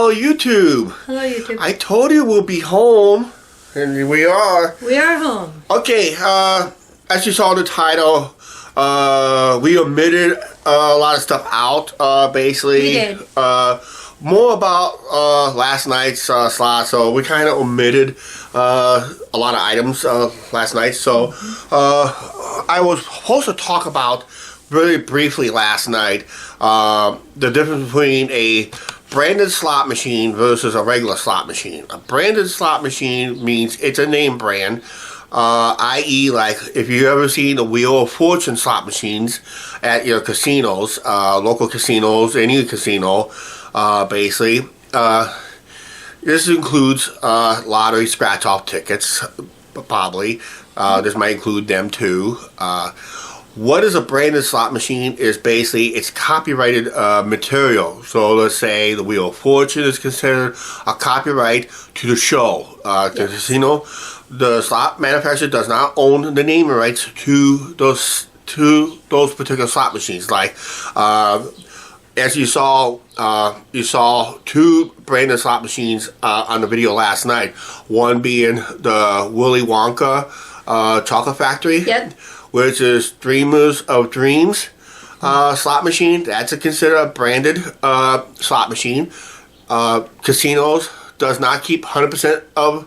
Hello, YouTube. Hello, YouTube. I told you we'll be home, and we are. We are home. Okay, as you saw in the title, we omitted a lot of stuff out, basically. We did. More about last night's slot, so we kind of omitted a lot of items last night. So I was supposed to talk about really briefly last night the difference between a branded slot machine versus a regular slot machine. A branded slot machine means it's a name brand, i.e. like if you've ever seen the Wheel of Fortune slot machines at your casinos, local casinos, any casino, basically. This includes lottery scratch-off tickets, probably. This might include them too. What is a branded slot machine is basically it's copyrighted material. So let's say the Wheel of Fortune is considered a copyright to the show. The casino, the slot manufacturer does not own the naming rights to those particular slot machines. Like as you saw two branded slot machines on the video last night. One being the Willy Wonka Chocolate Factory. Yep. Which is Dreamers of Dreams slot machine. That's considered a branded slot machine. Casinos does not keep 100% of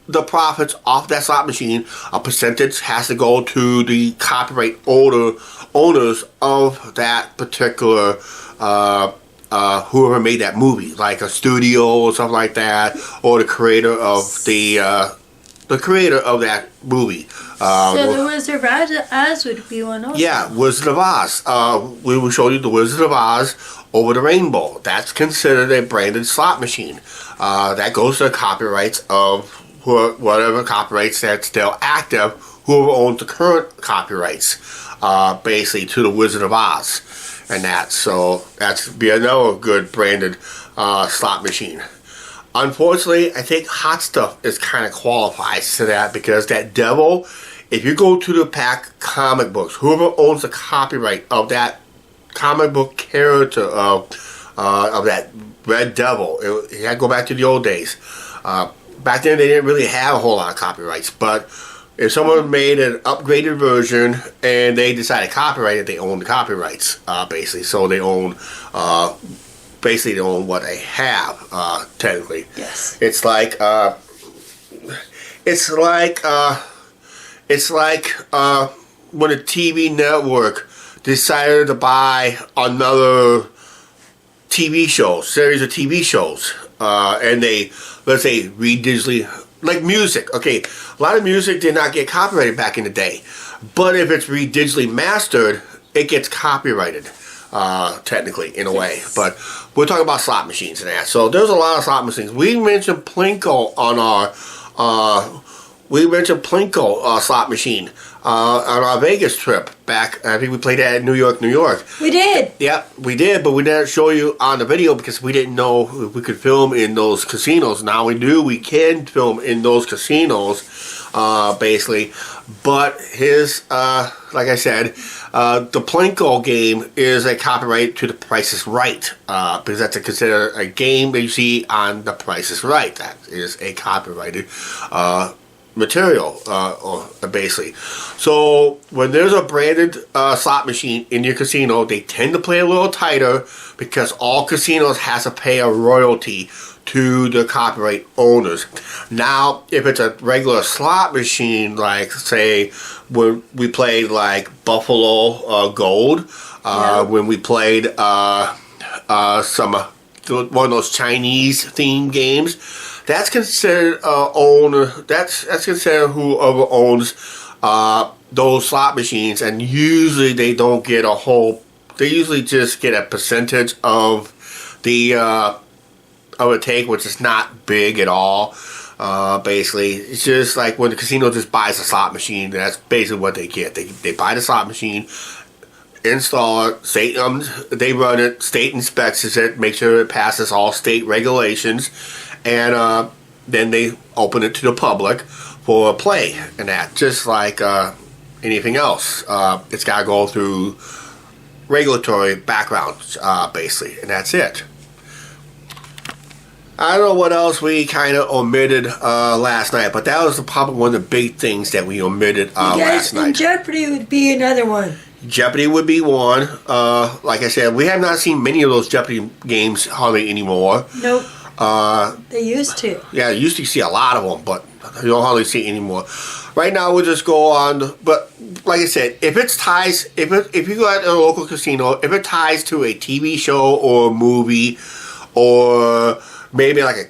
the profits off that slot machine. A percentage has to go to the copyright owners of that particular whoever made that movie, like a studio or something like that, or the creator of the creator of that movie. So the Wizard of Oz would be one also. Yeah, Wizard of Oz. We will show you the Wizard of Oz over the rainbow. That's considered a branded slot machine. That goes to the copyrights of whatever copyrights that's still active, whoever owns the current copyrights, basically to the Wizard of Oz. And that, so that's be another good branded slot machine. Unfortunately, I think Hot Stuff is kind of qualifies to that because that devil, if you go to the pack comic books, whoever owns the copyright of that comic book character of that Red Devil, it had to go back to the old days. Back then, they didn't really have a whole lot of copyrights, but if someone made an upgraded version and they decided to copyright it, they own the copyrights, basically. So they own. Basically, they own what they have, technically. Yes. It's like when a TV network decided to buy another TV show, series of TV shows, and they, let's say, digitally, like music. Okay, a lot of music did not get copyrighted back in the day, but if it's digitally mastered, it gets copyrighted. Technically, in a way, but we're talking about slot machines and that. So there's a lot of slot machines. We mentioned Plinko on our slot machine on our Vegas trip back. I think we played that at New York. We did. Yeah, we did, but we didn't show you on the video because we didn't know if we could film in those casinos. Now we knew we can film in those casinos, basically. But his, like I said, the Plinko game is a copyright to The Price is Right, because that's considered a game that you see on The Price is Right. That is a copyrighted material, basically. So when there's a branded slot machine in your casino, they tend to play a little tighter because all casinos has to pay a royalty to the copyright owners. Now, if it's a regular slot machine, like say when we played like Buffalo Gold, when we played some one of those Chinese themed games, that's considered owner. That's considered whoever owns those slot machines, and usually they don't get a whole. They usually just get a percentage of the take, which is not big at all. Basically, it's just like when the casino just buys a slot machine. That's basically what they get. They buy the slot machine, install it, state they run it, state inspects it, make sure it passes all state regulations, and then they open it to the public for play and that. Just like anything else, it's got to go through regulatory background, basically, and that's it. I don't know what else we kind of omitted last night, but that was probably one of the big things that we omitted last night. And Jeopardy would be another one. Jeopardy would be one. Like I said, we have not seen many of those Jeopardy games hardly anymore. Nope. They used to. Yeah, you used to see a lot of them, but you don't hardly see anymore. Right now, we'll just go on. But like I said, if it ties, if you go at a local casino, if it ties to a TV show or a movie, or maybe like a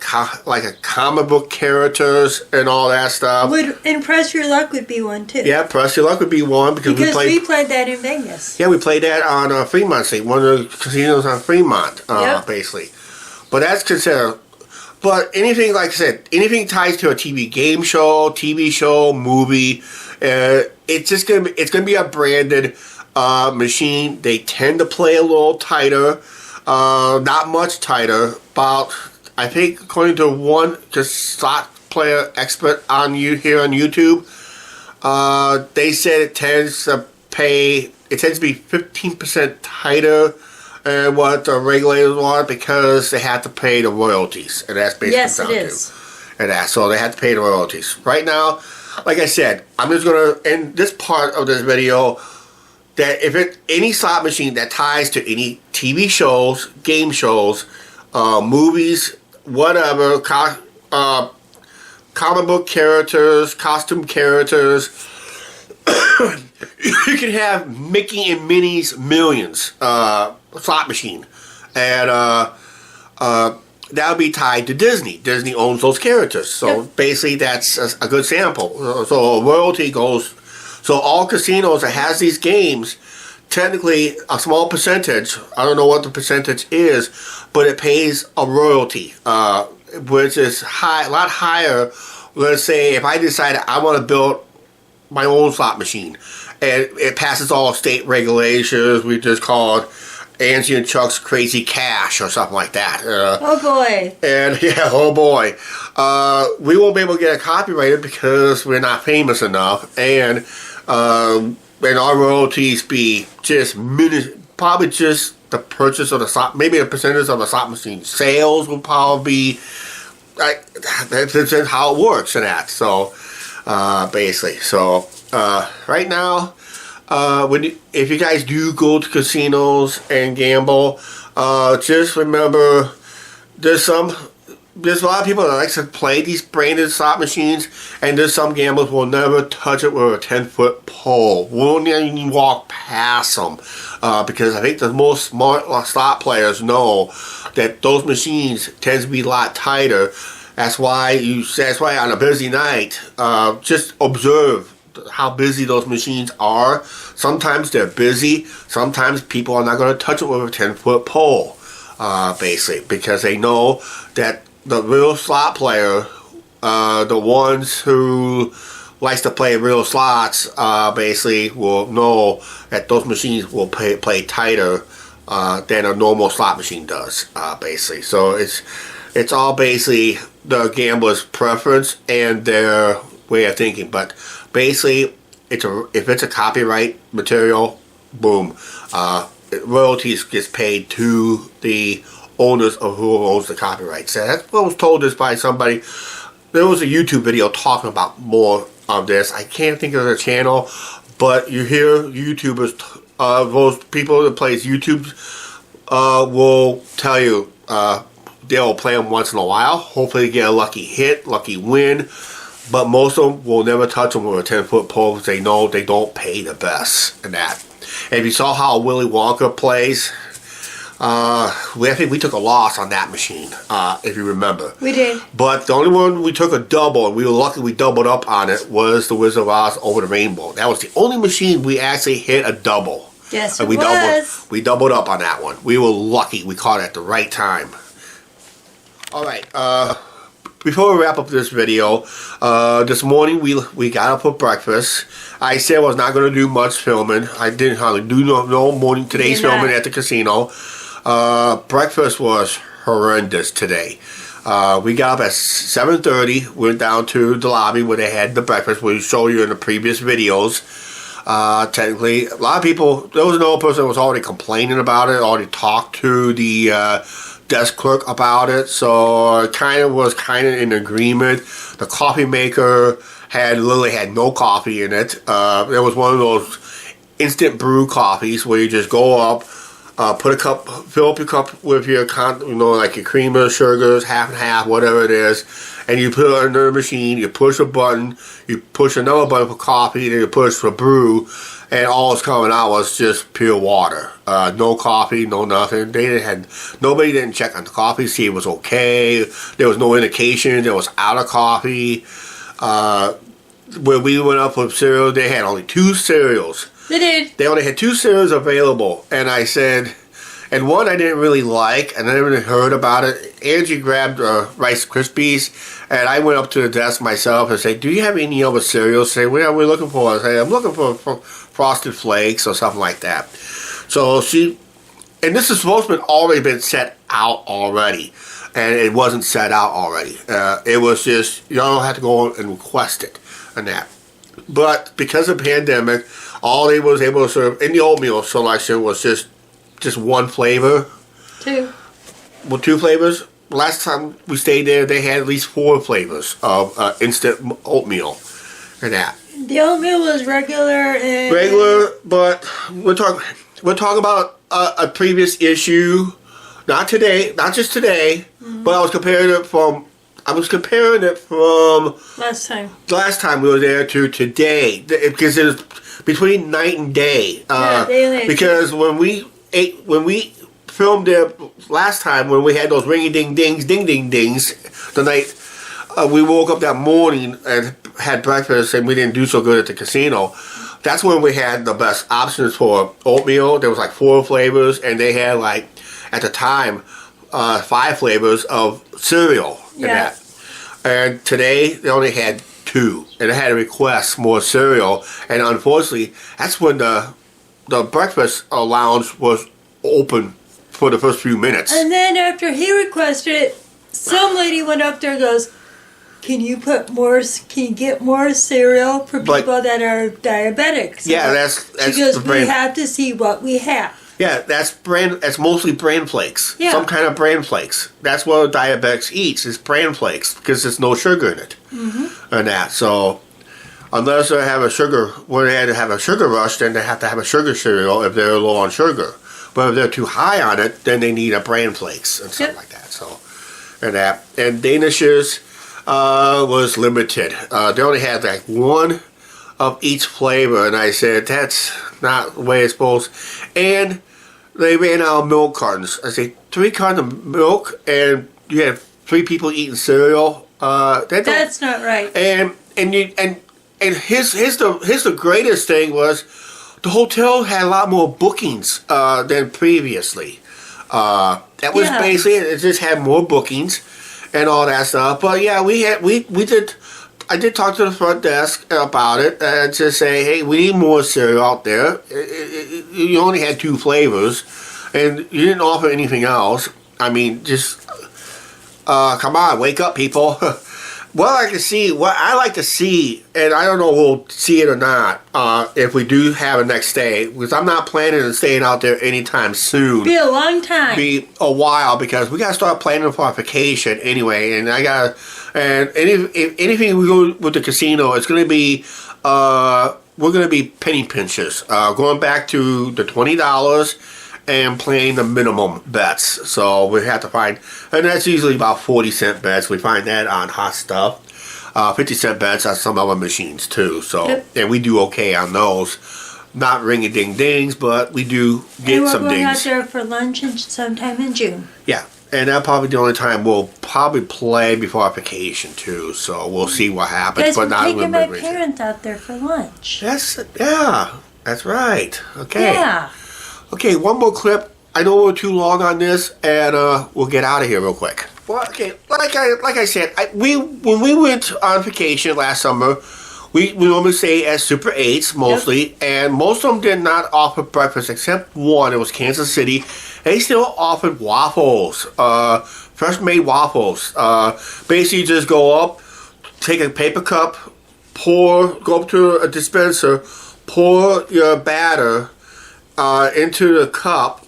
comic book characters and all that stuff. And Press Your Luck would be one too. Yeah, Press Your Luck would be one because we played that in Vegas. Yeah, we played that on Fremont Street, one of the casinos on Fremont, basically. But that's considered. But anything, like I said, anything ties to a TV show, movie, it's gonna be a branded machine. They tend to play a little tighter, not much tighter. About, I think, according to one slot player expert on here on YouTube, they said it tends to be 15% tighter than what the regulators want because they have to pay the royalties, and that's basically yes, it is. And so they have to pay the royalties. Right now, like I said, I'm just gonna end this part of this video that if any slot machine that ties to any TV shows, game shows, movies, whatever, comic book characters, costume characters, you can have Mickey and Minnie's Millions slot machine, and that would be tied to Disney. Disney owns those characters, so basically that's a good sample. So royalty goes. So all casinos that has these games, technically a small percentage, I don't know what the percentage is, but it pays a royalty, which is a lot higher. Let's say if I decided I want to build my own slot machine, and it passes all state regulations, we just call it Angie and Chuck's Crazy Cash or something like that. Oh boy. And yeah, oh boy. We won't be able to get it copyrighted because we're not famous enough, and our royalties be just probably just the purchase of the slot, maybe a percentage of the slot machine sales will probably be, that's how it works and that. So basically, so right now, if you guys do go to casinos and gamble, just remember there's a lot of people that like to play these branded slot machines, and there's some gamblers will never touch it with a 10-foot pole. Won't even walk past them, because I think the most smart slot players know that those machines tend to be a lot tighter. That's why on a busy night, just observe how busy those machines are. Sometimes they're busy. Sometimes people are not going to touch it with a 10-foot pole, basically, because they know that the real slot player, the ones who likes to play real slots, basically will know that those machines will play tighter than a normal slot machine does, basically. So it's all basically the gambler's preference and their way of thinking. But basically, if it's a copyright material, boom, royalties gets paid to the owners of who owns the copyrights. And that's what was told us by somebody. There was a YouTube video talking about more of this. I can't think of the channel, but you hear YouTubers, those people that plays YouTube, will tell you they'll play them once in a while. Hopefully get a lucky hit, lucky win. But most of them will never touch them with a 10-foot pole because they know they don't pay the best in that. And if you saw how Willy Wonka plays, I think we took a loss on that machine, if you remember. We did. But the only one we took a double, and we were lucky we doubled up on it, was the Wizard of Oz Over the Rainbow. That was the only machine we actually hit a double. Yes, it was. We doubled up on that one. We were lucky we caught it at the right time. All right. Before we wrap up this video, this morning we got up for breakfast. I said I was not going to do much filming. I didn't hardly do no morning today's filming at the casino. Breakfast was horrendous today. We got up at 7:30, went down to the lobby where they had the breakfast. We showed you in the previous videos. Technically, a lot of people, there was another person that was already complaining about it, already talked to the desk clerk about it, so I was kind of in agreement. The coffee maker literally had no coffee in it. It was one of those instant brew coffees where you just go up, fill up your cup with your, like your creamer, sugars, half and half, whatever it is, and you put it under the machine, you push a button, you push another button for coffee, then you push for brew, and all that's coming out was just pure water. No coffee, no nothing. Nobody didn't check on the coffee, see it was okay. There was no indication it was out of coffee. When we went up with cereal, they had only 2 cereals. They did. They only had 2 cereals available, and I said, and one I didn't really like, and I never heard about it. Angie grabbed Rice Krispies, and I went up to the desk myself and said, "Do you have any other cereals?" Say, "What are we looking for?" I say, "I'm looking for Frosted Flakes or something like that." So and this is supposed to have already been set out already, and it wasn't set out already. It was just, you don't have to go and request it and that. But because of the pandemic, all they was able to serve in the oatmeal selection was just one flavor. 2. Well, 2 flavors. Last time we stayed there, they had at least 4 flavors of instant oatmeal and that. The oatmeal was regular and... Regular, but we're talking about a previous issue. Not today, not just today, but I was comparing it from last time we were there to today, because it was between night and day. Because when we filmed there last time, when we had those ringy ding dings, the night we woke up that morning and had breakfast, and we didn't do so good at the casino. That's when we had the best options for oatmeal. There was like 4 flavors, and they had like, at the time, 5 flavors of cereal in that. And today they only had 2, and they had to request more cereal. And unfortunately, that's when the breakfast lounge was open for the first few minutes. And then after he requested it, some lady went up there and goes, Can you get more cereal for people that are diabetics? So yeah, that's she goes, we have to see what we have. Yeah, that's mostly bran flakes. Yeah. Some kind of bran flakes. That's what diabetics eats, is bran flakes, because there's no sugar in it. And that. So unless they have they had to have a sugar rush, then they have to have a sugar cereal if they're low on sugar. But if they're too high on it, then they need a bran flakes and stuff like that. So and that. And Danish's was limited. They only had like 1 of each flavor, and I said, that's not the way it's supposed. And they ran out of milk cartons. I said, 3 cartons of milk, and you have 3 people eating cereal. That's not right. And here's the greatest thing was, the hotel had a lot more bookings than previously. That was basically it. It just had more bookings and all that stuff. But yeah, I did talk to the front desk about it and just say, hey, we need more cereal out there. You only had 2 flavors, and you didn't offer anything else. I mean, just come on, wake up, people. What I like to see, and I don't know if we'll see it or not, if we do have a next day, because I'm not planning on staying out there anytime soon. Be a long time. Be a while, because we gotta start planning for our vacation anyway, and if anything we go with the casino, it's gonna be, we're gonna be penny pinchers, going back to the $20 and playing the minimum bets. So we have to find, and that's usually about 40-cent bets. We find that on Hot Stuff. 50-cent bets on some other machines too. So and we do okay on those. Not ring-a-ding-dings, but we do get some dings. And we're going out there for lunch sometime in June. Yeah, and that's probably the only time we'll probably play before our vacation too. So we'll see what happens. But not taking my parents out there for lunch. That's right. Okay. Yeah. Okay, one more clip. I know we're too long on this, and we'll get out of here real quick. Well, okay, like I said, when we went on vacation last summer, we normally stay at Super 8s mostly, and most of them did not offer breakfast except one. It was Kansas City. They still offered waffles, fresh made waffles. Basically, just go up, take a paper cup, go up to a dispenser, pour your batter into the cup,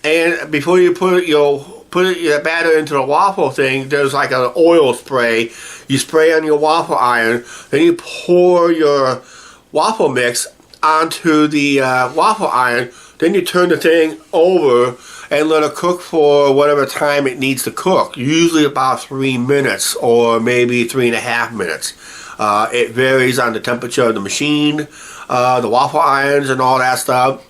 and before you put your put the batter into the waffle thing, there's like an oil spray. You spray on your waffle iron, then you pour your waffle mix onto the waffle iron, then you turn the thing over and let it cook for whatever time it needs to cook. Usually about 3 minutes or maybe 3.5 minutes. It varies on the temperature of the machine, the waffle irons and all that stuff.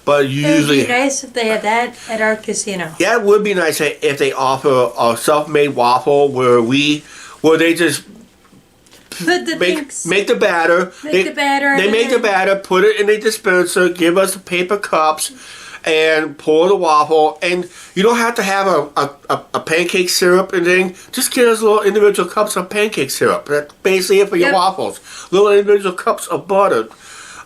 But usually, it would be nice if they had that at our casino. Yeah, it would be nice if they offer a self-made waffle where they just make the batter. They make the batter, put it in a dispenser, give us the paper cups, and pour the waffle. And you don't have to have a pancake syrup and thing. Just get us little individual cups of pancake syrup. That's basically it for your waffles. Little individual cups of butter.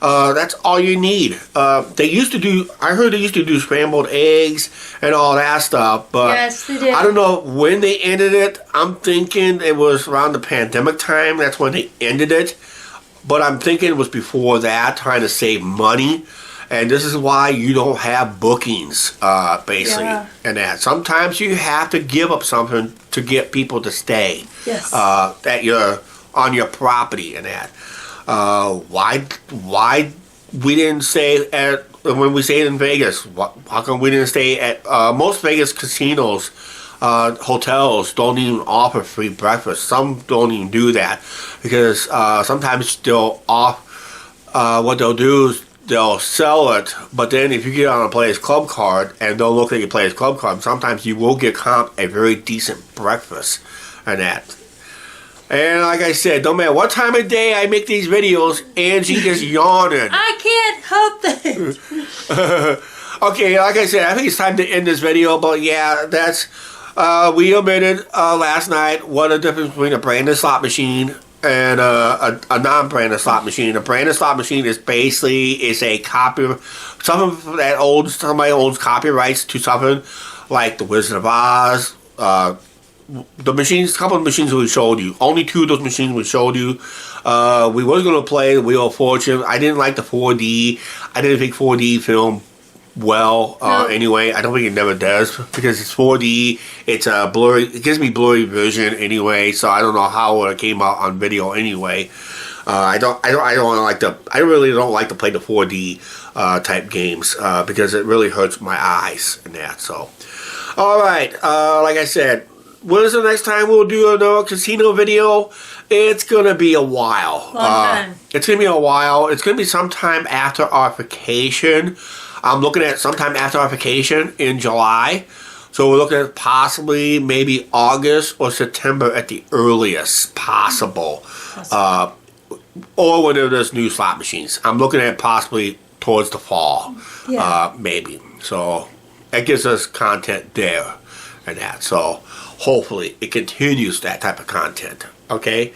That's all you need. I heard they used to do scrambled eggs and all that stuff, but yes, they did. I don't know when they ended it. I'm thinking it was around the pandemic time. That's when they ended it. But I'm thinking it was before that, trying to save money. And this is why you don't have bookings, basically. Yeah. And that sometimes you have to give up something to get people to stay. Yes. That you're on your property and that. Why we didn't stay at, when we stayed in Vegas, how come we didn't stay at most Vegas casinos, hotels don't even offer free breakfast. Some don't even do that because sometimes they'll what they'll do is they'll sell it, but then if you get on a Players Club card and they'll look at your Players Club card, sometimes you will get comped a very decent breakfast and that. And like I said, no matter what time of day I make these videos, Angie is yawning. I can't help it. Okay, like I said, I think it's time to end this video. But yeah, that's we omitted last night what the difference between a branded slot machine and a non-branded slot machine. A branded slot machine is basically a copy, somebody owns copyrights to something like the Wizard of Oz. The machines, a couple of machines we showed you. Only 2 of those machines we showed you. We was going to play the Wheel of Fortune. I didn't like the 4D. I didn't think 4D filmed well anyway. I don't think it never does because it's 4D. It's a blurry. It gives me blurry vision anyway. So I don't know how it came out on video anyway. I really don't like to play the 4D type games because it really hurts my eyes and that. So, all right. Like I said. When is the next time we'll do another casino video? It's going to be a while. It's going to be a while. It's going to be sometime after our vacation. I'm looking at sometime after our vacation in July. So we're looking at possibly maybe August or September at the earliest possible. Or whenever there's new slot machines. I'm looking at possibly towards the fall. Yeah. Maybe. So that gives us content there and that. So hopefully it continues that type of content. Okay?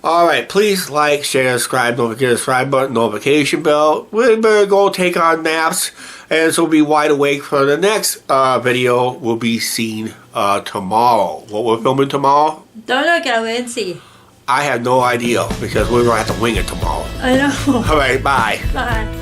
Alright, please like, share, subscribe, don't forget the subscribe button, notification bell. We better go take our naps and so we'll be wide awake for the next video we'll be seeing tomorrow. What we're filming tomorrow? Don't know, gotta wait and see. I have no idea because we're going to have to wing it tomorrow. I know. Alright, bye. Bye.